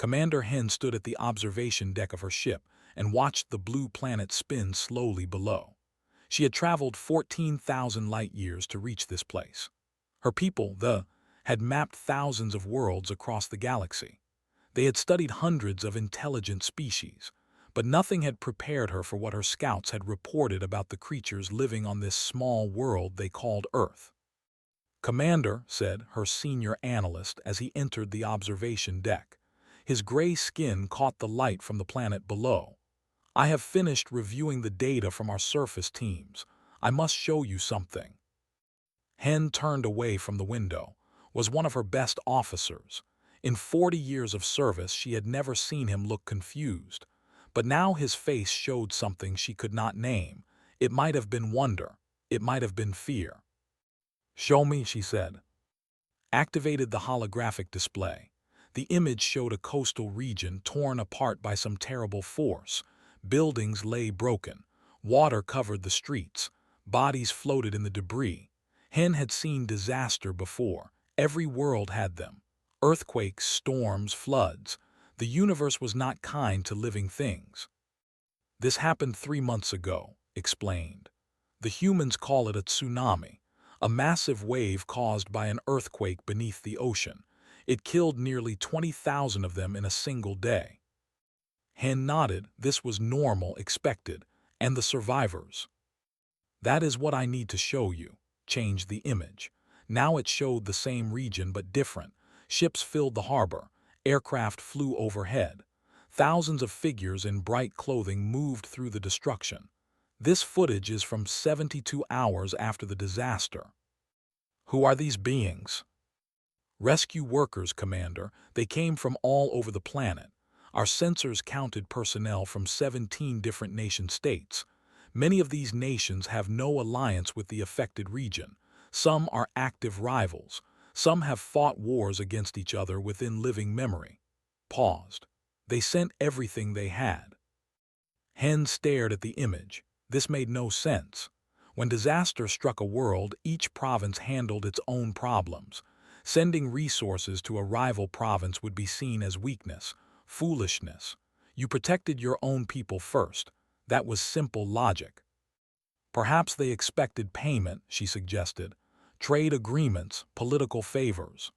Commander Hen stood at the observation deck of her ship and watched the blue planet spin slowly below. She had traveled 14,000 light-years to reach this place. Her people, had mapped thousands of worlds across the galaxy. They had studied hundreds of intelligent species, but nothing had prepared her for what her scouts had reported about the creatures living on this small world they called Earth. "Commander," said her senior analyst as he entered the observation deck. His gray skin caught the light from the planet below. "I have finished reviewing the data from our surface teams. I must show you something." Hen turned away from the window, was one of her best officers. In 40 years of service, she had never seen him look confused. But now his face showed something she could not name. It might have been wonder. It might have been fear. "Show me," she said. Activated the holographic display. The image showed a coastal region torn apart by some terrible force. Buildings lay broken. Water covered the streets. Bodies floated in the debris. Hen had seen disaster before. Every world had them. Earthquakes, storms, floods. The universe was not kind to living things. "This happened 3 months ago," explained. "The humans call it a tsunami, a massive wave caused by an earthquake beneath the ocean. It killed nearly 20,000 of them in a single day." Hen nodded. This was normal, expected. "And the survivors?" "That is what I need to show you." Changed the image. Now it showed the same region but different. Ships filled the harbor. Aircraft flew overhead. Thousands of figures in bright clothing moved through the destruction. This footage is from 72 hours after the disaster. "Who are these beings?" "Rescue workers, Commander. They came from all over the planet. Our sensors counted personnel from 17 different nation-states. Many of these nations have no alliance with the affected region. Some are active rivals. Some have fought wars against each other within living memory." Paused. "They sent everything they had." Hen stared at the image. This made no sense. When disaster struck a world, each province handled its own problems. Sending resources to a rival province would be seen as weakness, foolishness. You protected your own people first. That was simple logic. "Perhaps they expected payment," she suggested. "Trade agreements, political favors."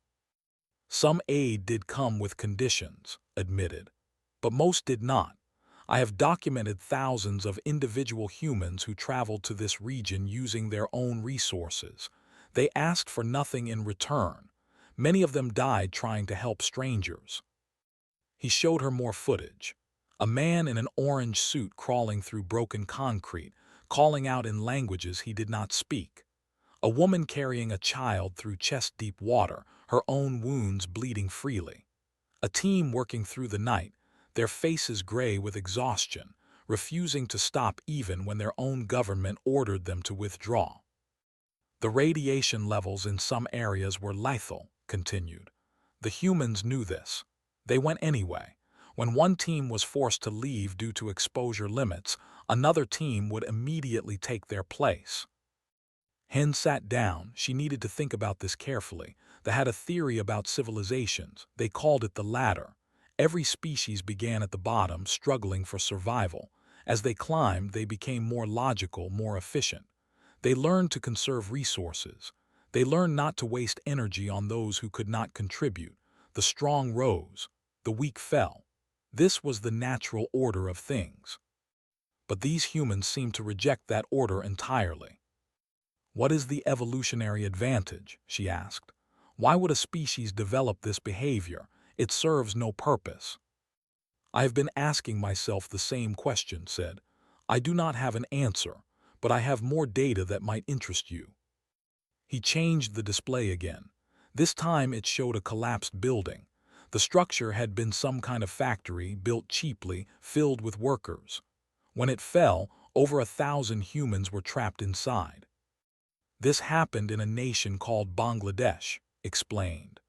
"Some aid did come with conditions," admitted. "But most did not. I have documented thousands of individual humans who traveled to this region using their own resources. They asked for nothing in return. Many of them died trying to help strangers." He showed her more footage. A man in an orange suit crawling through broken concrete, calling out in languages he did not speak. A woman carrying a child through chest-deep water, her own wounds bleeding freely. A team working through the night, their faces gray with exhaustion, refusing to stop even when their own government ordered them to withdraw. "The radiation levels in some areas were lethal," continued. "The humans knew this. They went anyway. When one team was forced to leave due to exposure limits, another team would immediately take their place." Hen sat down. She needed to think about this carefully. They had a theory about civilizations. They called it the ladder. Every species began at the bottom, struggling for survival. As they climbed, they became more logical, more efficient. They learned to conserve resources. They learned not to waste energy on those who could not contribute. The strong rose. The weak fell. This was the natural order of things. But these humans seemed to reject that order entirely. "What is the evolutionary advantage?" she asked. "Why would a species develop this behavior? It serves no purpose." "I have been asking myself the same question," said. "I do not have an answer, but I have more data that might interest you." He changed the display again. This time it showed a collapsed building. The structure had been some kind of factory, built cheaply, filled with workers. When it fell, over 1,000 humans were trapped inside. "This happened in a nation called Bangladesh," explained.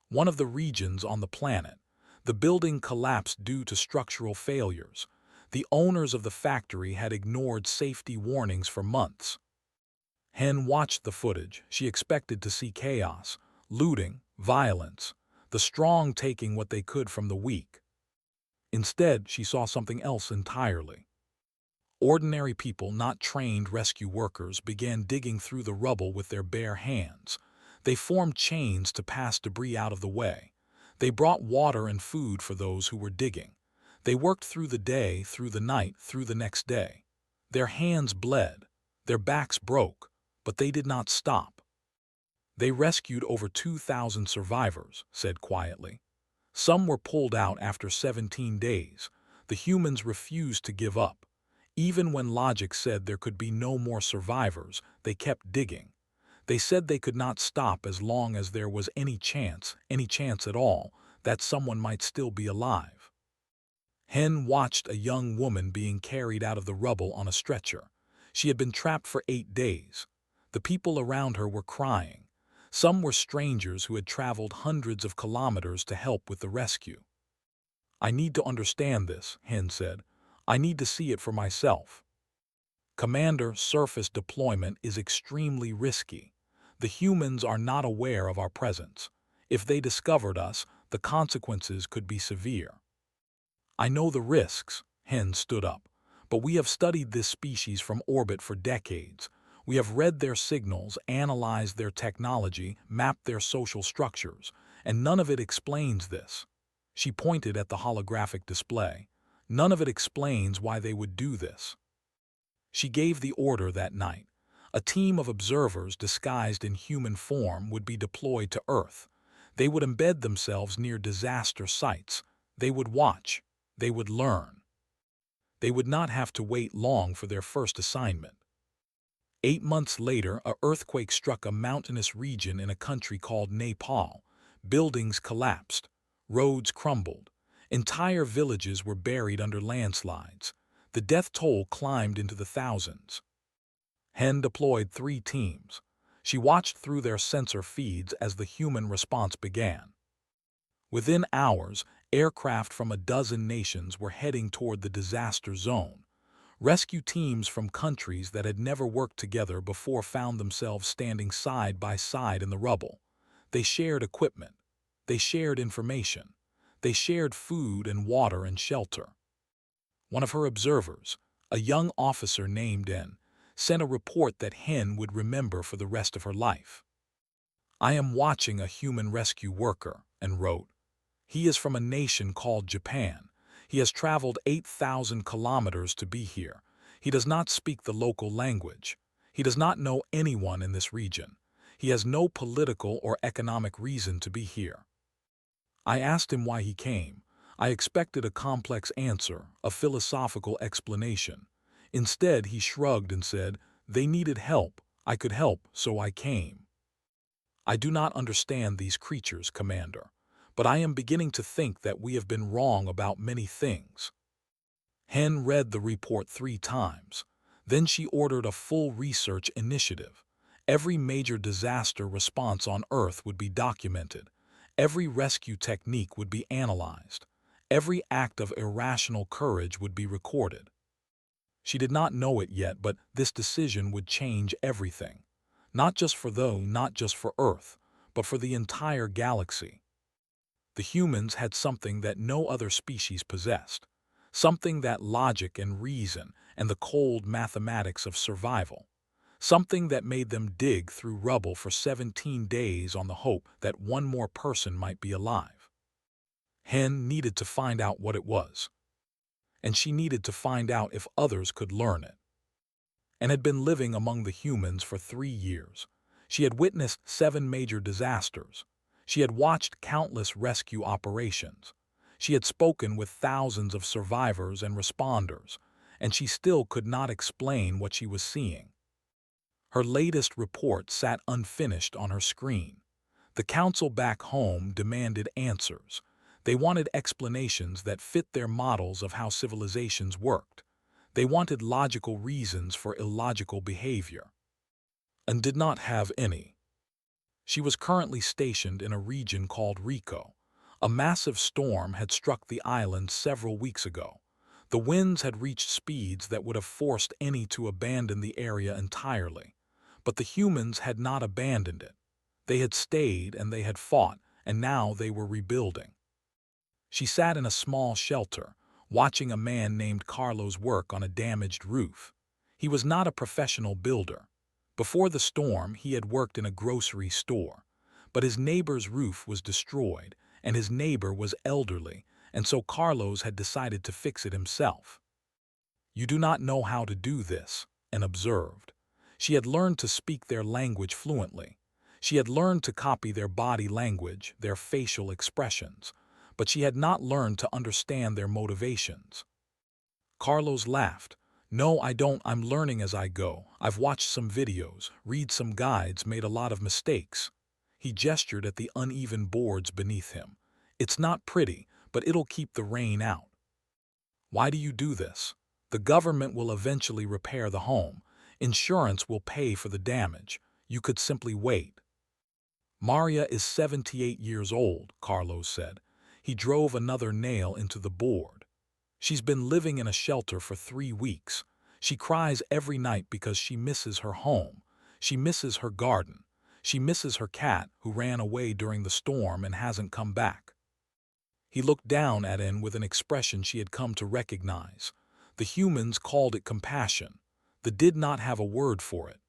"One of the regions on the planet. The building collapsed due to structural failures. The owners of the factory had ignored safety warnings for months." Hen watched the footage. She expected to see chaos, looting, violence, the strong taking what they could from the weak. Instead, she saw something else entirely. Ordinary people, not trained rescue workers, began digging through the rubble with their bare hands. They formed chains to pass debris out of the way. They brought water and food for those who were digging. They worked through the day, through the night, through the next day. Their hands bled, their backs broke, but they did not stop. They rescued over 2,000 survivors, said quietly. Some were pulled out after 17 days. The humans refused to give up. Even when logic said there could be no more survivors, they kept digging. They said they could not stop as long as there was any chance at all, that someone might still be alive. Hen watched a young woman being carried out of the rubble on a stretcher. She had been trapped for 8 days. The people around her were crying. Some were strangers who had traveled hundreds of kilometers to help with the rescue. "I need to understand this," Hen said. "I need to see it for myself." Commander, surface deployment is extremely risky. The humans are not aware of our presence. If they discovered us, the consequences could be severe. "I know the risks," Hen stood up, "but we have studied this species from orbit for decades. We have read their signals, analyzed their technology, mapped their social structures, and none of it explains this." She pointed at the holographic display. "None of it explains why they would do this." She gave the order that night. A team of observers disguised in human form would be deployed to Earth. They would embed themselves near disaster sites. They would watch. They would learn. They would not have to wait long for their first assignment. 8 months later, an earthquake struck a mountainous region in a country called Nepal. Buildings collapsed. Roads crumbled. Entire villages were buried under landslides. The death toll climbed into the thousands. Hen deployed 3 teams. She watched through their sensor feeds as the human response began. Within hours, aircraft from a dozen nations were heading toward the disaster zone. Rescue teams from countries that had never worked together before found themselves standing side by side in the rubble. They shared equipment. They shared information. They shared food and water and shelter. One of her observers, a young officer named N, sent a report that Hen would remember for the rest of her life. "I am watching a human rescue worker," and wrote. "He is from a nation called Japan. He has traveled 8,000 kilometers to be here. He does not speak the local language. He does not know anyone in this region. He has no political or economic reason to be here." I asked him why he came. I expected a complex answer, a philosophical explanation. Instead, he shrugged and said, "They needed help. I could help, so I came." "I do not understand these creatures, Commander, but I am beginning to think that we have been wrong about many things." Hen read the report 3 times. Then she ordered a full research initiative. Every major disaster response on Earth would be documented. Every rescue technique would be analyzed. Every act of irrational courage would be recorded. She did not know it yet, but this decision would change everything. Not just for Earth, but for the entire galaxy. The humans had something that no other species possessed. Something that logic and reason and the cold mathematics of survival. Something that made them dig through rubble for 17 days on the hope that one more person might be alive. Hen needed to find out what it was. And she needed to find out if others could learn it. And had been living among the humans for 3 years. She had witnessed 7 major disasters. She had watched countless rescue operations. She had spoken with thousands of survivors and responders, and she still could not explain what she was seeing. Her latest report sat unfinished on her screen. The council back home demanded answers. They wanted explanations that fit their models of how civilizations worked. They wanted logical reasons for illogical behavior. And did not have any. She was currently stationed in a region called Rico. A massive storm had struck the island several weeks ago. The winds had reached speeds that would have forced any to abandon the area entirely. But the humans had not abandoned it. They had stayed and they had fought, and now they were rebuilding. She sat in a small shelter, watching a man named Carlos work on a damaged roof. He was not a professional builder. Before the storm, he had worked in a grocery store. But his neighbor's roof was destroyed, and his neighbor was elderly, and so Carlos had decided to fix it himself. "You do not know how to do this," Anne observed. She had learned to speak their language fluently. She had learned to copy their body language, their facial expressions, but she had not learned to understand their motivations. Carlos laughed. "No, I don't. I'm learning as I go. I've watched some videos, read some guides, made a lot of mistakes." He gestured at the uneven boards beneath him. "It's not pretty, but it'll keep the rain out." "Why do you do this?" "The government will eventually repair the home. Insurance will pay for the damage. You could simply wait." "Maria is 78 years old," Carlos said. He drove another nail into the board. "She's been living in a shelter for 3 weeks. She cries every night because she misses her home. She misses her garden. She misses her cat, who ran away during the storm and hasn't come back." He looked down at Anne with an expression she had come to recognize. The humans called it compassion. They did not have a word for it.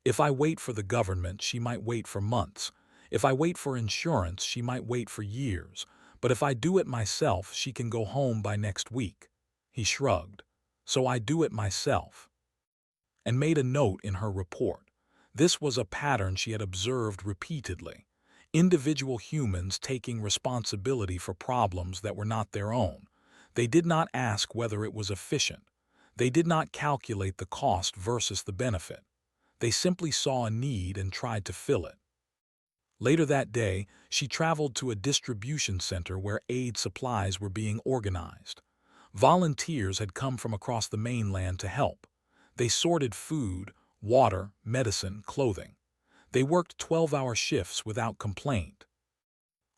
"If I wait for the government, she might wait for months. If I wait for insurance, she might wait for years. But if I do it myself, she can go home by next week." He shrugged. "So I do it myself." And made a note in her report. This was a pattern she had observed repeatedly. Individual humans taking responsibility for problems that were not their own. They did not ask whether it was efficient. They did not calculate the cost versus the benefit. They simply saw a need and tried to fill it. Later that day, she traveled to a distribution center where aid supplies were being organized. Volunteers had come from across the mainland to help. They sorted food, water, medicine, clothing. They worked 12-hour shifts without complaint.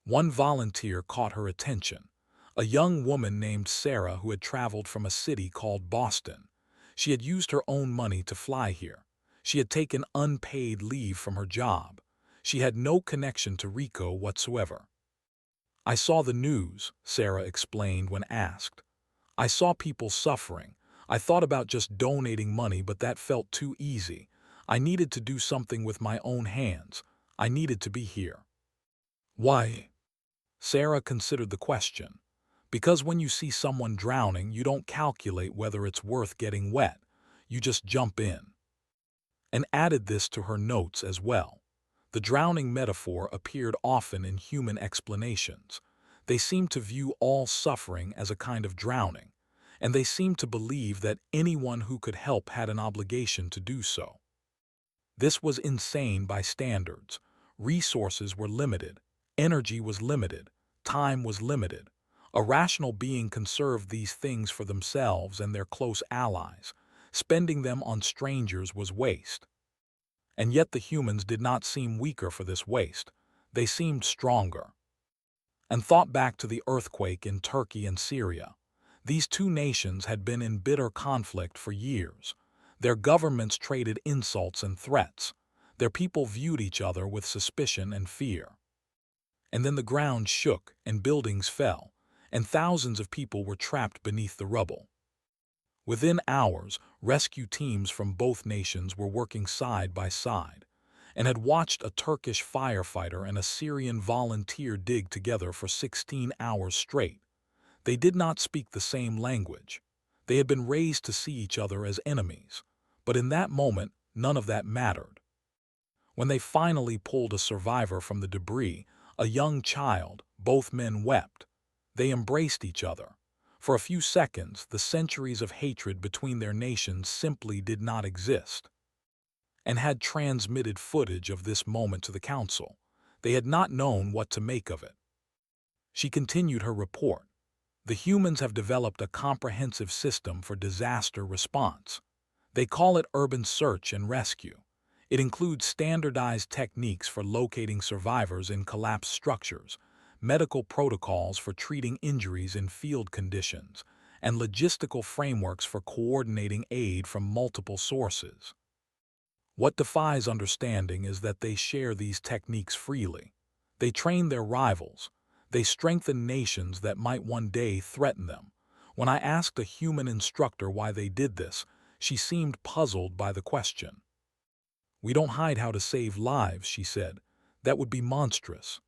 One volunteer caught her attention. A young woman named Sarah who had traveled from a city called Boston. She had used her own money to fly here. She had taken unpaid leave from her job. She had no connection to Rico whatsoever. "I saw the news," Sarah explained when asked. "I saw people suffering. I thought about just donating money, but that felt too easy. I needed to do something with my own hands. I needed to be here." "Why?" Sarah considered the question. "Because when you see someone drowning, you don't calculate whether it's worth getting wet. You just jump in." And added this to her notes as well. The drowning metaphor appeared often in human explanations. They seemed to view all suffering as a kind of drowning, and they seemed to believe that anyone who could help had an obligation to do so. This was insane by standards. Resources were limited, energy was limited, time was limited. A rational being conserved these things for themselves and their close allies. Spending them on strangers was waste. And yet the humans did not seem weaker for this waste. They seemed stronger. And thought back to the earthquake in Turkey and Syria. These two nations had been in bitter conflict for years. Their governments traded insults and threats. Their people viewed each other with suspicion and fear. And then the ground shook and buildings fell, and thousands of people were trapped beneath the rubble. Within hours, rescue teams from both nations were working side by side, and had watched a Turkish firefighter and a Syrian volunteer dig together for 16 hours straight. They did not speak the same language. They had been raised to see each other as enemies, but in that moment, none of that mattered. When they finally pulled a survivor from the debris, a young child, both men wept. They embraced each other. For a few seconds, the centuries of hatred between their nations simply did not exist. And had transmitted footage of this moment to the council. They had not known what to make of it. She continued her report. "The humans have developed a comprehensive system for disaster response. They call it urban search and rescue. It includes standardized techniques for locating survivors in collapsed structures, medical protocols for treating injuries in field conditions, and logistical frameworks for coordinating aid from multiple sources. What defies understanding is that they share these techniques freely. They train their rivals. They strengthen nations that might one day threaten them. When I asked a human instructor why they did this, she seemed puzzled by the question. "We don't hide how to save lives," she said. "That would be monstrous."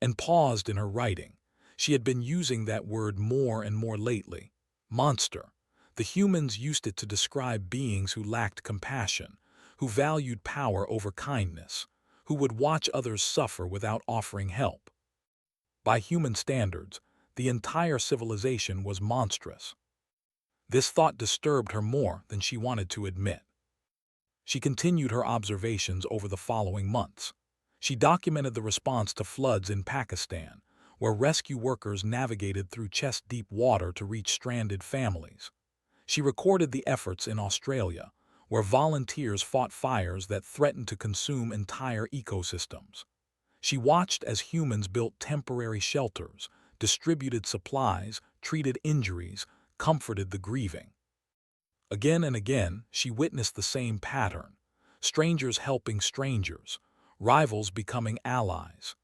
And paused in her writing. She had been using that word more and more lately. Monster. The humans used it to describe beings who lacked compassion, who valued power over kindness, who would watch others suffer without offering help. By human standards, the entire civilization was monstrous. This thought disturbed her more than she wanted to admit. She continued her observations over the following months. She documented the response to floods in Pakistan, where rescue workers navigated through chest-deep water to reach stranded families. She recorded the efforts in Australia, where volunteers fought fires that threatened to consume entire ecosystems. She watched as humans built temporary shelters, distributed supplies, treated injuries, comforted the grieving. Again and again, she witnessed the same pattern: strangers helping strangers, rivals becoming allies,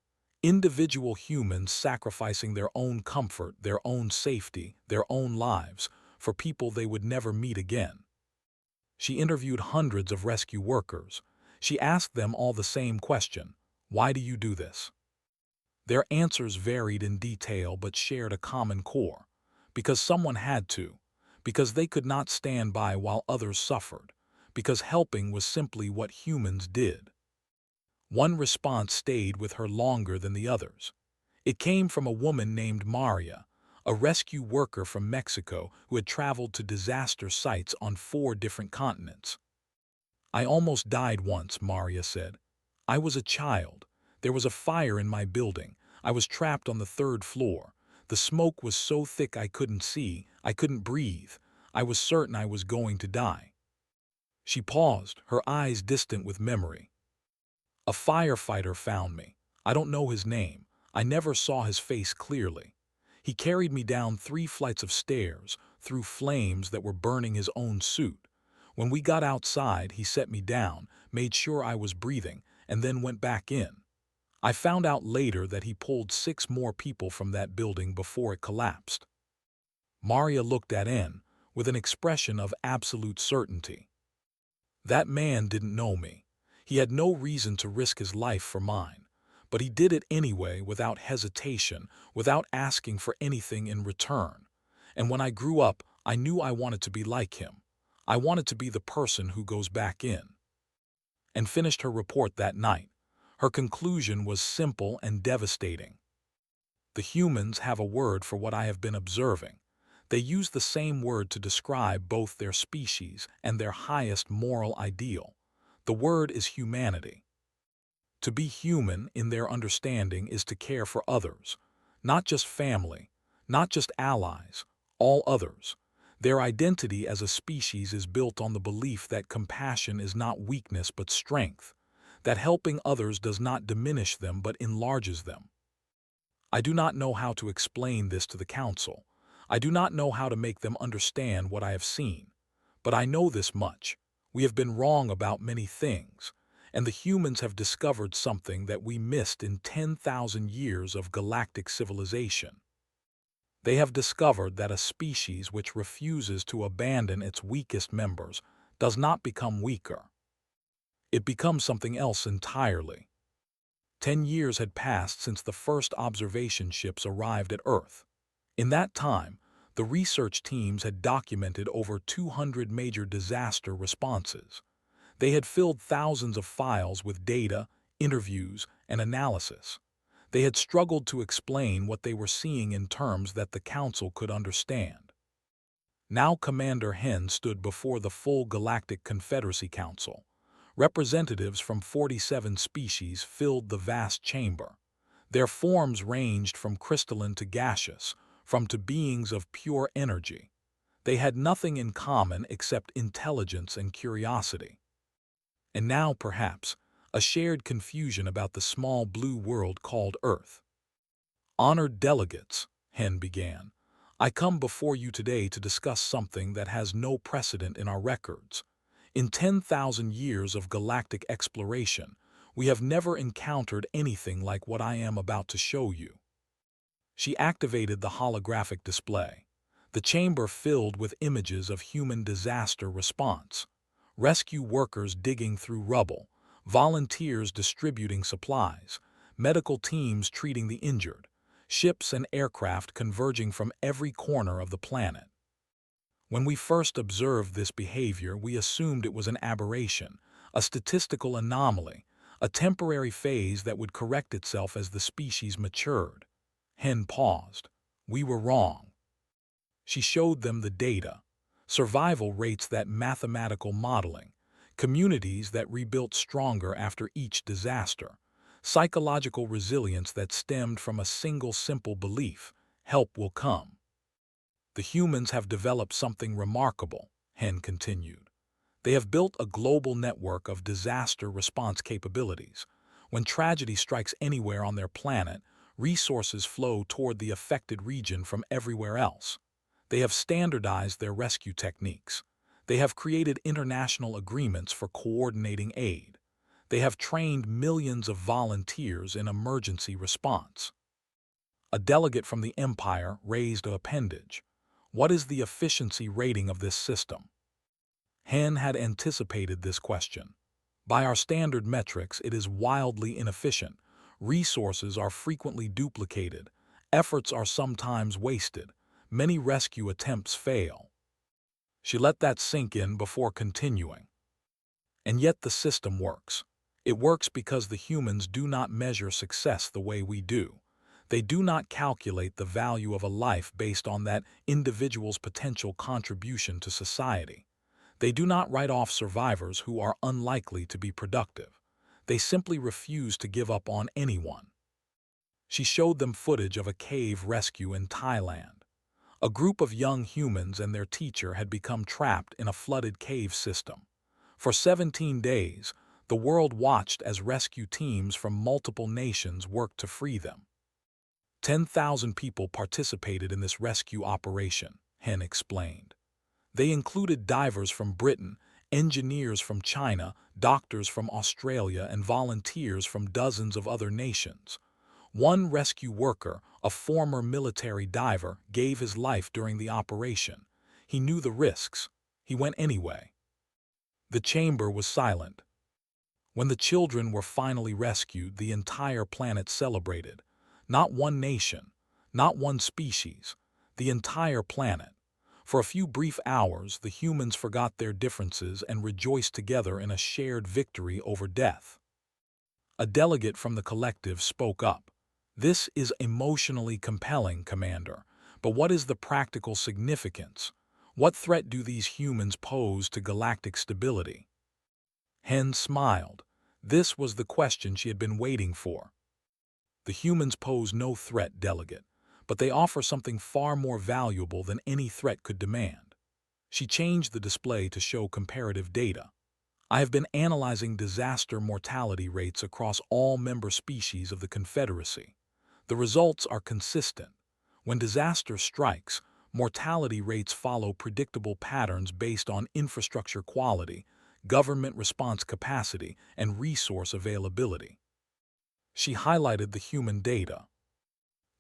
individual humans sacrificing their own comfort, their own safety, their own lives for people they would never meet again. She interviewed hundreds of rescue workers. She asked them all the same question: "Why do you do this?" Their answers varied in detail but shared a common core: because someone had to, because they could not stand by while others suffered, because helping was simply what humans did. One response stayed with her longer than the others. It came from a woman named Maria, a rescue worker from Mexico who had traveled to disaster sites on 4 different continents. "I almost died once," Maria said. "I was a child. There was a fire in my building. I was trapped on the 3rd floor. The smoke was so thick I couldn't see, I couldn't breathe. I was certain I was going to die." She paused, her eyes distant with memory. "A firefighter found me. I don't know his name. I never saw his face clearly. He carried me down 3 flights of stairs, through flames that were burning his own suit. When we got outside, he set me down, made sure I was breathing, and then went back in. I found out later that he pulled 6 more people from that building before it collapsed." Maria looked at N with an expression of absolute certainty. "That man didn't know me. He had no reason to risk his life for mine, but he did it anyway without hesitation, without asking for anything in return. And when I grew up, I knew I wanted to be like him. I wanted to be the person who goes back in." And finished her report that night. Her conclusion was simple and devastating. "The humans have a word for what I have been observing. They use the same word to describe both their species and their highest moral ideal. The word is humanity. To be human in their understanding is to care for others, not just family, not just allies, all others. Their identity as a species is built on the belief that compassion is not weakness but strength, that helping others does not diminish them but enlarges them. I do not know how to explain this to the council. I do not know how to make them understand what I have seen. But I know this much: we have been wrong about many things, and the humans have discovered something that we missed in 10,000 years of galactic civilization. They have discovered that a species which refuses to abandon its weakest members does not become weaker. It becomes something else entirely." 10 years had passed since the first observation ships arrived at Earth. In that time, the research teams had documented over 200 major disaster responses. They had filled thousands of files with data, interviews, and analysis. They had struggled to explain what they were seeing in terms that the Council could understand. Now Commander Hen stood before the full Galactic Confederacy Council. Representatives from 47 species filled the vast chamber. Their forms ranged from crystalline to gaseous, from to beings of pure energy. They had nothing in common except intelligence and curiosity. And now, perhaps, a shared confusion about the small blue world called Earth. "Honored delegates," Hen began, "I come before you today to discuss something that has no precedent in our records. In 10,000 years of galactic exploration, we have never encountered anything like what I am about to show you." She activated the holographic display. The chamber filled with images of human disaster response. Rescue workers digging through rubble, volunteers distributing supplies, medical teams treating the injured, ships and aircraft converging from every corner of the planet. When we first observed this behavior, we assumed it was an aberration, a statistical anomaly, a temporary phase that would correct itself as the species matured. Hen paused. We were wrong. She showed them the data, survival rates that mathematical modeling, communities that rebuilt stronger after each disaster, psychological resilience that stemmed from a single simple belief: help will come. The humans have developed something remarkable, Hen continued. They have built a global network of disaster response capabilities. When tragedy strikes anywhere on their planet, resources flow toward the affected region from everywhere else. They have standardized their rescue techniques. They have created international agreements for coordinating aid. They have trained millions of volunteers in emergency response. A delegate from the Empire raised an appendage. What is the efficiency rating of this system? Hen had anticipated this question. By our standard metrics, it is wildly inefficient. Resources are frequently duplicated. Efforts are sometimes wasted. Many rescue attempts fail. She let that sink in before continuing. And yet the system works. It works because the humans do not measure success the way we do. They do not calculate the value of a life based on that individual's potential contribution to society. They do not write off survivors who are unlikely to be productive. They simply refuse to give up on anyone. She showed them footage of a cave rescue in Thailand. A group of young humans and their teacher had become trapped in a flooded cave system. For 17 days, the world watched as rescue teams from multiple nations worked to free them. 10,000 people participated in this rescue operation, Hen explained. They included divers from Britain, engineers from China, doctors from Australia, and volunteers from dozens of other nations. One rescue worker, a former military diver, gave his life during the operation. He knew the risks. He went anyway. The chamber was silent. When the children were finally rescued, the entire planet celebrated. Not one nation, not one species, the entire planet. For a few brief hours, the humans forgot their differences and rejoiced together in a shared victory over death. A delegate from the collective spoke up. This is emotionally compelling, Commander, but what is the practical significance? What threat do these humans pose to galactic stability? Hen smiled. This was the question she had been waiting for. The humans pose no threat, Delegate, but they offer something far more valuable than any threat could demand. She changed the display to show comparative data. I have been analyzing disaster mortality rates across all member species of the Confederacy. The results are consistent. When disaster strikes, mortality rates follow predictable patterns based on infrastructure quality, government response capacity, and resource availability. She highlighted the human data.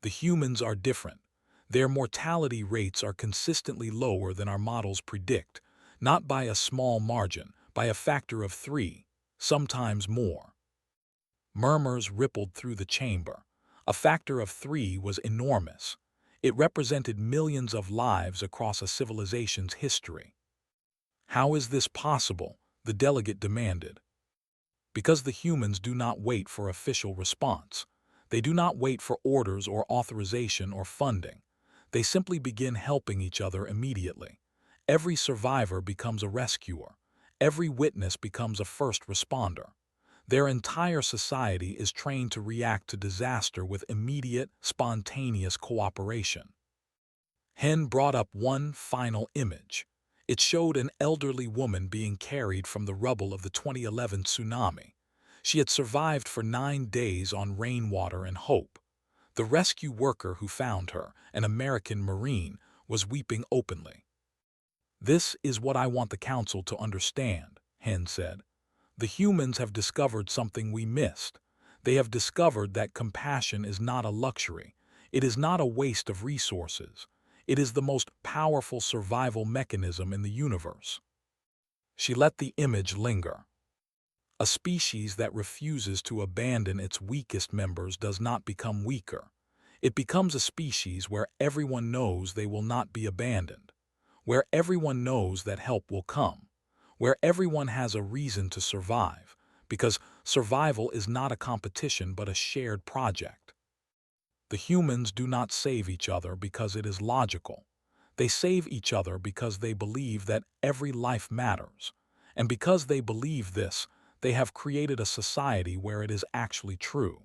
The humans are different. Their mortality rates are consistently lower than our models predict, not by a small margin, by a factor of 3, sometimes more. Murmurs rippled through the chamber. A factor of 3 was enormous. It represented millions of lives across a civilization's history. How is this possible? The delegate demanded. Because the humans do not wait for official response. They do not wait for orders or authorization or funding. They simply begin helping each other immediately. Every survivor becomes a rescuer. Every witness becomes a first responder. Their entire society is trained to react to disaster with immediate, spontaneous cooperation. Hen brought up one final image. It showed an elderly woman being carried from the rubble of the 2011 tsunami. She had survived for 9 days on rainwater and hope. The rescue worker who found her, an American Marine, was weeping openly. This is what I want the Council to understand, Hen said. The humans have discovered something we missed. They have discovered that compassion is not a luxury. It is not a waste of resources. It is the most powerful survival mechanism in the universe. She let the image linger. A species that refuses to abandon its weakest members does not become weaker. It becomes a species where everyone knows they will not be abandoned, where everyone knows that help will come, where everyone has a reason to survive, because survival is not a competition but a shared project. The humans do not save each other because it is logical. They save each other because they believe that every life matters. And because they believe this, they have created a society where it is actually true.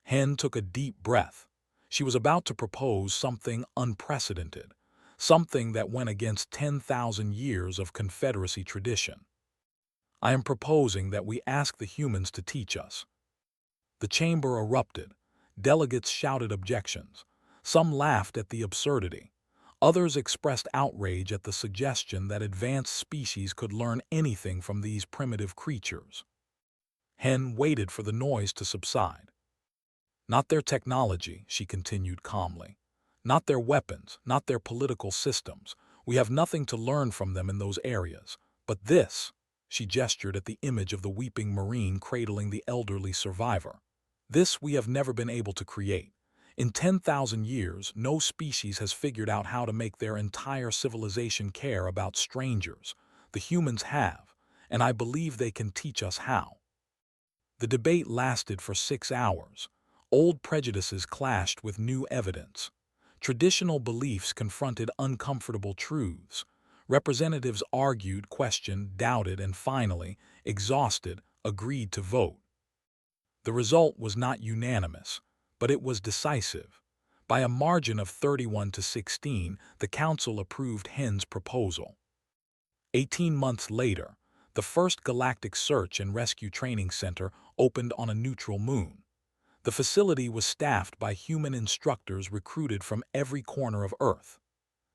Hen took a deep breath. She was about to propose something unprecedented, something that went against 10,000 years of Confederacy tradition. I am proposing that we ask the humans to teach us. The chamber erupted. Delegates shouted objections. Some laughed at the absurdity. Others expressed outrage at the suggestion that advanced species could learn anything from these primitive creatures. Hen waited for the noise to subside. Not their technology, she continued calmly. Not their weapons, not their political systems. We have nothing to learn from them in those areas. But this, she gestured at the image of the weeping Marine cradling the elderly survivor. This we have never been able to create. In 10,000 years, no species has figured out how to make their entire civilization care about strangers. The humans have, and I believe they can teach us how. The debate lasted for 6 hours. Old prejudices clashed with new evidence. Traditional beliefs confronted uncomfortable truths. Representatives argued, questioned, doubted, and finally, exhausted, agreed to vote. The result was not unanimous, but it was decisive. By a margin of 31 to 16, the council approved Hen's proposal. 18 months later, the first Galactic Search and Rescue Training Center opened on a neutral moon. The facility was staffed by human instructors recruited from every corner of Earth.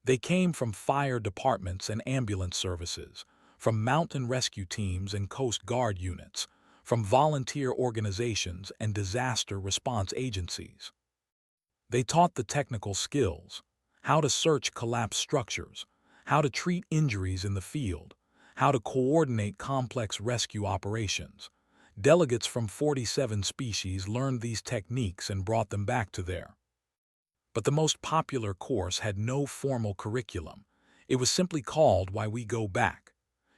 They came from fire departments and ambulance services, from mountain rescue teams and Coast Guard units, from volunteer organizations and disaster response agencies. They taught the technical skills, how to search collapsed structures, how to treat injuries in the field, how to coordinate complex rescue operations. Delegates from 47 species learned these techniques and brought them back to their. But the most popular course had no formal curriculum. It was simply called Why We Go Back.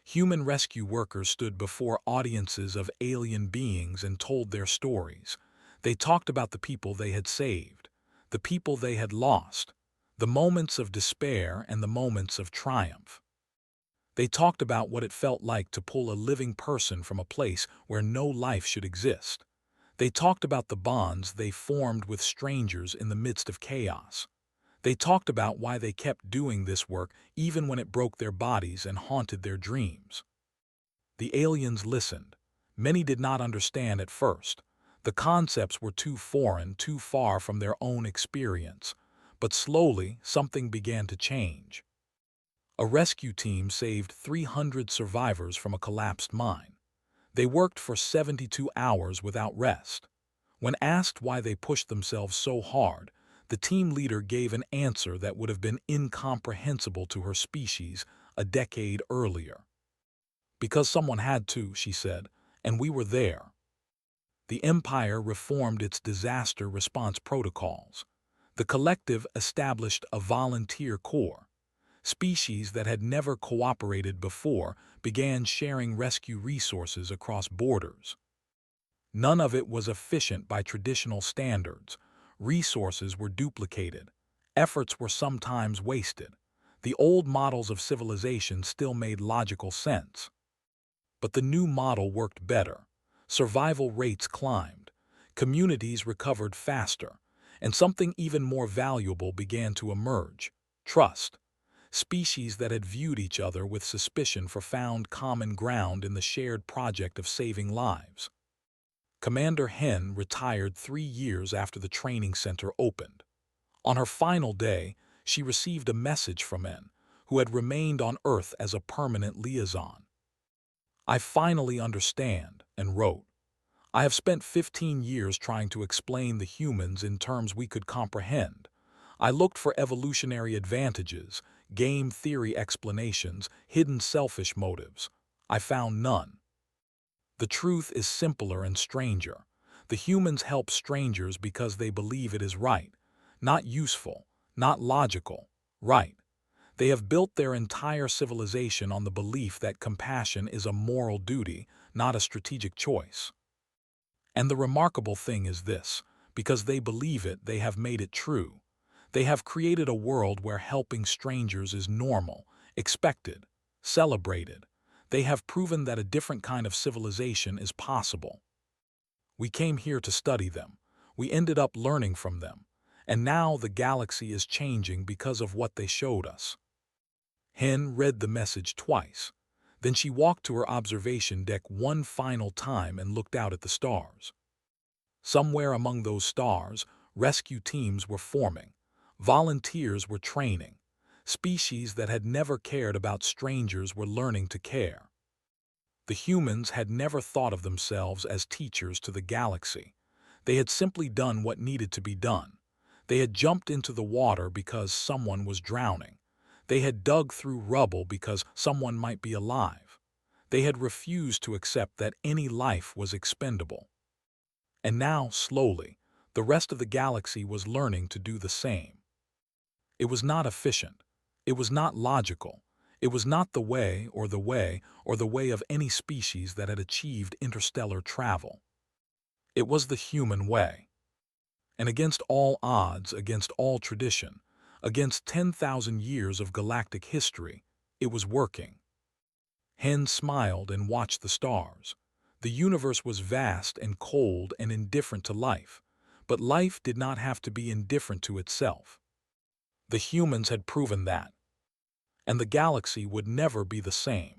Human rescue workers stood before audiences of alien beings and told their stories. They talked about the people they had saved, the people they had lost, the moments of despair and the moments of triumph. They talked about what it felt like to pull a living person from a place where no life should exist. They talked about the bonds they formed with strangers in the midst of chaos. They talked about why they kept doing this work even when it broke their bodies and haunted their dreams. The aliens listened. Many did not understand at first. The concepts were too foreign, too far from their own experience. But slowly, something began to change. A rescue team saved 300 survivors from a collapsed mine. They worked for 72 hours without rest. When asked why they pushed themselves so hard, the team leader gave an answer that would have been incomprehensible to her species a decade earlier. Because someone had to, she said, and we were there. The Empire reformed its disaster response protocols. The collective established a volunteer corps. Species that had never cooperated before began sharing rescue resources across borders. None of it was efficient by traditional standards. Resources were duplicated. Efforts were sometimes wasted. The old models of civilization still made logical sense. But the new model worked better. Survival rates climbed. Communities recovered faster. And something even more valuable began to emerge: trust. Species that had viewed each other with suspicion found common ground in the shared project of saving lives. Commander Hen retired 3 years after the training center opened. On her final day, she received a message from Hen, who had remained on Earth as a permanent liaison. "I finally understand," and wrote. "I have spent 15 years trying to explain the humans in terms we could comprehend. I looked for evolutionary advantages, game theory explanations, hidden selfish motives. I found none. The truth is simpler and stranger. The humans help strangers because they believe it is right, not useful, not logical, right. They have built their entire civilization on the belief that compassion is a moral duty, not a strategic choice. And the remarkable thing is this: because they believe it, they have made it true. They have created a world where helping strangers is normal, expected, celebrated. They have proven that a different kind of civilization is possible. We came here to study them. We ended up learning from them. And now the galaxy is changing because of what they showed us. Hen read the message twice. Then she walked to her observation deck one final time and looked out at the stars. Somewhere among those stars, rescue teams were forming. Volunteers were training. Species that had never cared about strangers were learning to care. The humans had never thought of themselves as teachers to the galaxy. They had simply done what needed to be done. They had jumped into the water because someone was drowning. They had dug through rubble because someone might be alive. They had refused to accept that any life was expendable. And now, slowly, the rest of the galaxy was learning to do the same. It was not efficient. It was not logical. It was not the way or the way of any species that had achieved interstellar travel. It was the human way. And against all odds, against all tradition, against 10,000 years of galactic history, it was working. Hen smiled and watched the stars. The universe was vast and cold and indifferent to life, but life did not have to be indifferent to itself. The humans had proven that. And the galaxy would never be the same.